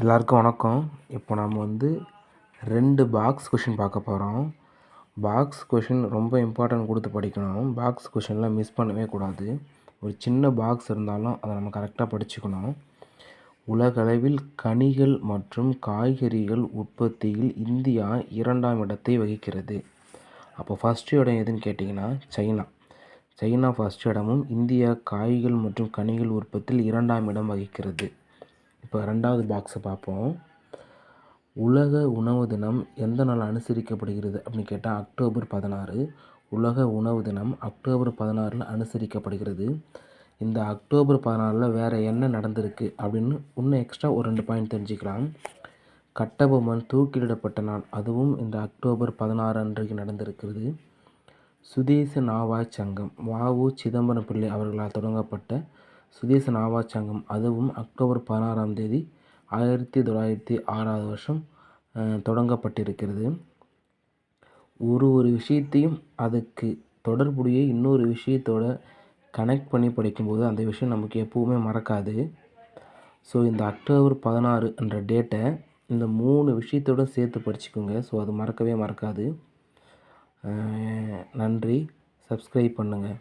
எல்லாருக்கும் வணக்கம். இப்போ நம்ம 2 பாக்ஸ் கொஷின் பார்க்க போகிறோம். பாக்ஸ் கொஷின் ரொம்ப இம்பார்ட்டன்ட் கொடுத்து படிக்கணும். பாக்ஸ் கொஷின்லாம் மிஸ் பண்ணவே கூடாது. ஒரு சின்ன பாக்ஸ் இருந்தாலும் அதை நம்ம கரெக்டாக படிச்சுக்கணும். உலகளவில் கனிகள் மற்றும் காய்கறிகள் உற்பத்தியில் இந்தியா 2ஆம் இடத்தை வகிக்கிறது. அப்போ ஃபஸ்ட்டு இடம் எதுன்னு கேட்டிங்கன்னா சைனா ஃபஸ்ட் இடமும் இந்தியா காய்கள் மற்றும் கனிகள் உற்பத்தியில் 2ஆம் இடம் வகிக்கிறது. இப்போ 2வது பாக்ஸை பார்ப்போம். உலக உணவு தினம் எந்த நாள் அனுசரிக்கப்படுகிறது அப்படின்னு கேட்டால் அக்டோபர் 16. உலக உணவு தினம் அக்டோபர் 16 அனுசரிக்கப்படுகிறது. இந்த அக்டோபர் 16 வேறு என்ன நடந்திருக்கு அப்படின்னு இன்னும் எக்ஸ்ட்ரா ஒரு 2 பாயிண்ட் தெரிஞ்சுக்கலாம். கட்டபொம்மன் தூக்கிலிடப்பட்ட நாள், அதுவும் இந்த அக்டோபர் 16 அன்றைக்கு நடந்திருக்கிறது. சுதேச நாவாய் சங்கம் வ.உ. சிதம்பரம் பிள்ளை அவர்களால் தொடங்கப்பட்ட சுதேச நாவாய் சங்கம், அதுவும் அக்டோபர் 16ஆம் தேதி 1906 வருஷம் தொடங்கப்பட்டிருக்கிறது. ஒரு விஷயத்தையும் அதுக்கு தொடர்புடைய இன்னொரு விஷயத்தோட கனெக்ட் பண்ணி படிக்கும்போது அந்த விஷயம் நமக்கு எப்போவுமே மறக்காது. ஸோ இந்த அக்டோபர் 16 என்ற டேட்டை இந்த 3 விஷயத்தோடு சேர்த்து படிச்சுக்கோங்க. ஸோ அது மறக்கவே மறக்காது. நன்றி. சப்ஸ்கிரைப் பண்ணுங்கள்.